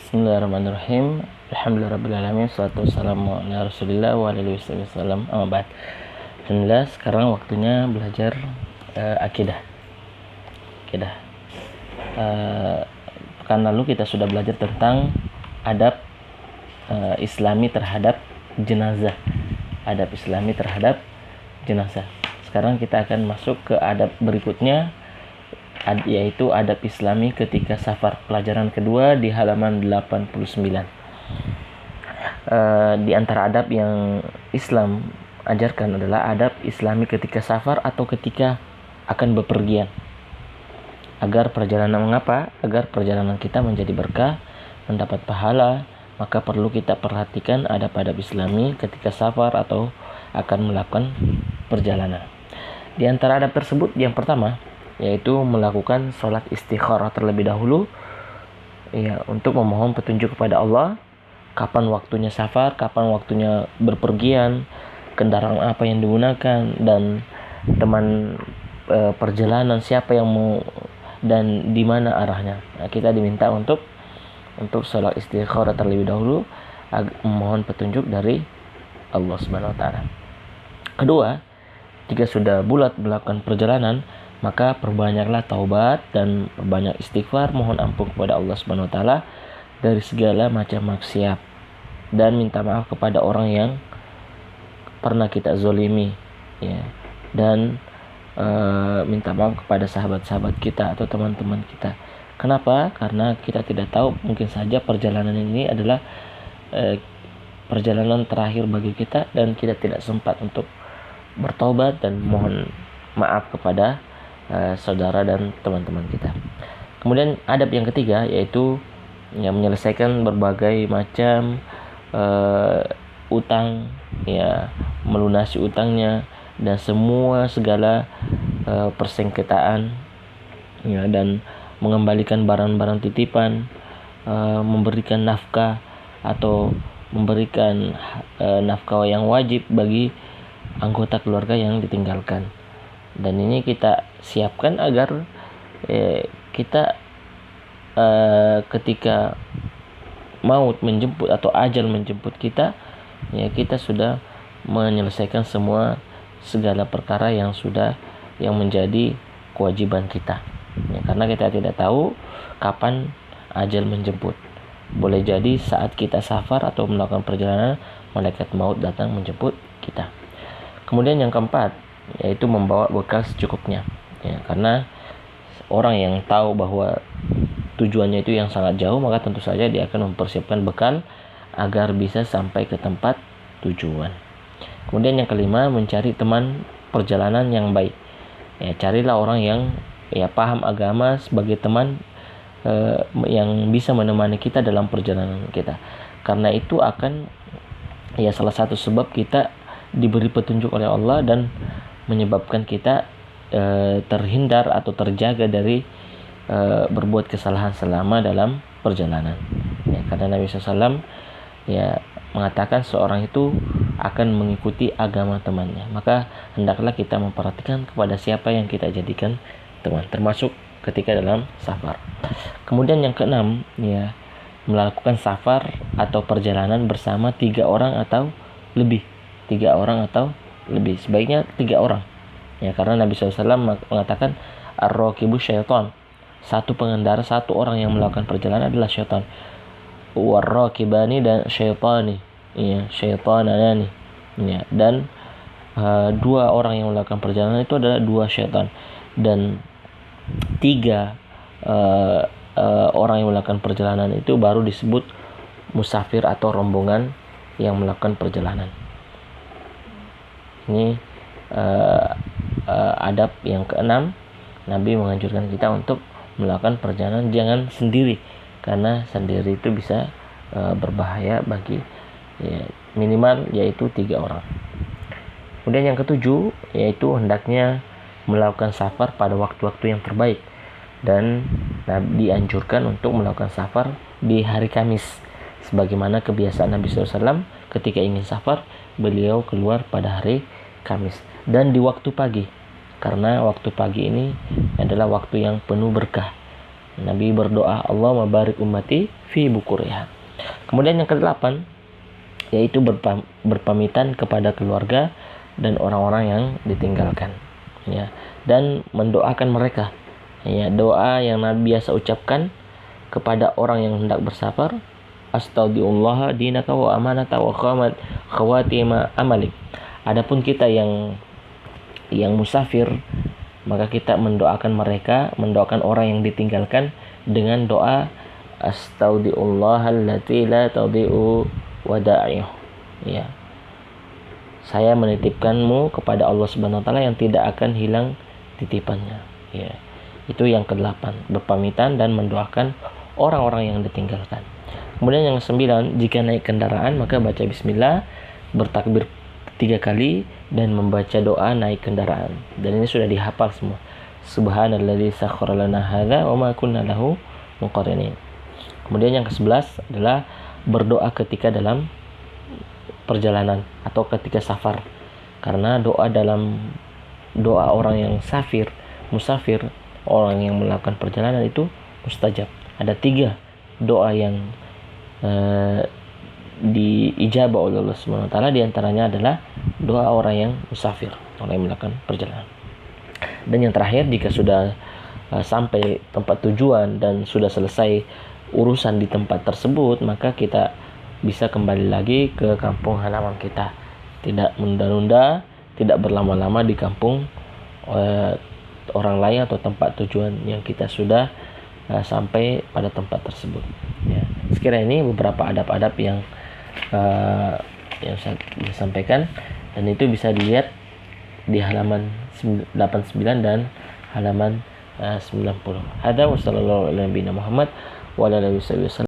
Bismillahirrahmanirrahim. Alhamdulillahirrahmanirrahim. Salatu wassalamu ala rasulillah wa alihi wasallam. Amma ba'd. Alhamdulillah, sekarang waktunya belajar akidah. Pekan lalu kita sudah belajar tentang adab islami terhadap jenazah. Adab islami terhadap jenazah. Sekarang kita akan masuk ke adab berikutnya, yaitu adab islami ketika safar. Pelajaran kedua di halaman 89. Di antara adab yang Islam ajarkan adalah adab islami ketika safar atau ketika akan bepergian. Agar perjalanan kita menjadi berkah, mendapat pahala, maka perlu kita perhatikan adab-adab islami ketika safar atau akan melakukan perjalanan. Di antara adab tersebut yang pertama yaitu melakukan sholat istikharah terlebih dahulu, ya, untuk memohon petunjuk kepada Allah kapan waktunya safar, kapan waktunya berpergian, kendaraan apa yang digunakan, dan teman perjalanan siapa yang mau dan di mana arahnya. Nah, kita diminta untuk sholat istikharah terlebih dahulu, memohon petunjuk dari Allah Subhanahu wa taala. Kedua, jika sudah bulat melakukan perjalanan, maka perbanyaklah taubat dan perbanyak istighfar, mohon ampun kepada Allah Subhanahu wa taala dari segala macam maksiat, dan minta maaf kepada orang yang pernah kita zolimi, ya, dan minta maaf kepada sahabat-sahabat kita atau teman-teman kita. Kenapa? Karena kita tidak tahu, mungkin saja perjalanan ini adalah perjalanan terakhir bagi kita dan kita tidak sempat untuk bertobat dan mohon maaf kepada saudara dan teman-teman kita. Kemudian adab yang ketiga yaitu menyelesaikan berbagai macam utang, ya, melunasi utangnya dan segala persengketaan, ya, dan mengembalikan barang-barang titipan, memberikan nafkah atau memberikan nafkah yang wajib bagi anggota keluarga yang ditinggalkan. Dan ini kita siapkan agar kita ketika maut menjemput atau ajal menjemput kita, ya, kita sudah menyelesaikan segala perkara yang menjadi kewajiban kita, ya, karena kita tidak tahu kapan ajal menjemput. Boleh jadi saat kita safar atau melakukan perjalanan, malaikat maut datang menjemput kita. Kemudian yang keempat yaitu membawa bekal secukupnya, ya, karena orang yang tahu bahwa tujuannya itu yang sangat jauh, maka tentu saja dia akan mempersiapkan bekal agar bisa sampai ke tempat tujuan. Kemudian yang kelima, mencari teman perjalanan yang baik, ya, carilah orang yang paham agama sebagai teman yang bisa menemani kita dalam perjalanan kita, karena itu akan salah satu sebab kita diberi petunjuk oleh Allah dan menyebabkan kita terhindar atau terjaga dari berbuat kesalahan selama dalam perjalanan, ya, karena Nabi SAW mengatakan seorang itu akan mengikuti agama temannya, maka hendaklah kita memperhatikan kepada siapa yang kita jadikan teman, termasuk ketika dalam safar. Kemudian yang keenam, melakukan safar atau perjalanan bersama 3 orang atau lebih. Sebaiknya 3 orang, ya, karena Nabi SAW mengatakan ar-raqibu syaitan, satu pengendara, satu orang yang melakukan perjalanan adalah syaitan. War-raqibani dan syaitani, ya, syaitanani, ya, dan 2 orang yang melakukan perjalanan itu adalah 2 syaitan, dan 3 orang yang melakukan perjalanan itu baru disebut musafir atau rombongan yang melakukan perjalanan. Ini adab yang keenam. Nabi menganjurkan kita untuk melakukan perjalanan jangan sendiri, karena sendiri itu bisa berbahaya bagi, minimal yaitu 3 orang. Kemudian yang ketujuh yaitu hendaknya melakukan safar pada waktu-waktu yang terbaik, dan dianjurkan untuk melakukan safar di hari Kamis, sebagaimana kebiasaan Nabi SAW ketika ingin safar, beliau keluar pada hari Kamis dan di waktu pagi, karena waktu pagi ini adalah waktu yang penuh berkah, Nabi berdoa, Allahumma barik ummati fi bukuriha. Kemudian yang ke-8 yaitu berpamitan kepada keluarga dan orang-orang yang ditinggalkan, ya, dan mendoakan mereka. Ya, doa yang Nabi biasa ucapkan kepada orang yang hendak bersafar, astaudiullah dinaka wa amanata wa khawatima amalik. Adapun kita yang musafir, maka kita mendoakan mereka, mendoakan orang yang ditinggalkan dengan doa astaudiullah allati la tadi'u wada'ih. Ya. Saya menitipkanmu kepada Allah Subhanahu wa taala yang tidak akan hilang titipannya. Ya. Itu yang ke-8, berpamitan dan mendoakan orang-orang yang ditinggalkan. Kemudian yang ke-9, jika naik kendaraan maka baca bismillah, bertakbir 3 kali dan membaca doa naik kendaraan. Dan ini sudah dihafal semua. Subhanalladzi sakhkhara lana hadza wa ma kunna lahu muqrinin. Kemudian yang ke-11 adalah berdoa ketika dalam perjalanan atau ketika safar. Karena doa orang yang musafir, orang yang melakukan perjalanan itu mustajab. Ada 3 doa yang diijabah oleh Allah Subhanahu wa taala, di antaranya adalah doa orang yang musafir, orang yang melakukan perjalanan. Dan yang terakhir, jika sudah sampai tempat tujuan dan sudah selesai urusan di tempat tersebut, maka kita bisa kembali lagi ke kampung halaman kita. Tidak menunda-nunda, tidak berlama-lama di kampung orang lain atau tempat tujuan yang kita sudah sampai pada tempat tersebut. Ya. Sekiranya ini beberapa adab-adab yang saya sampaikan, dan itu bisa dilihat di halaman 89 dan halaman 90. Hada wa sallallahu ala nabiyina Muhammad wa ala alihi wasallam.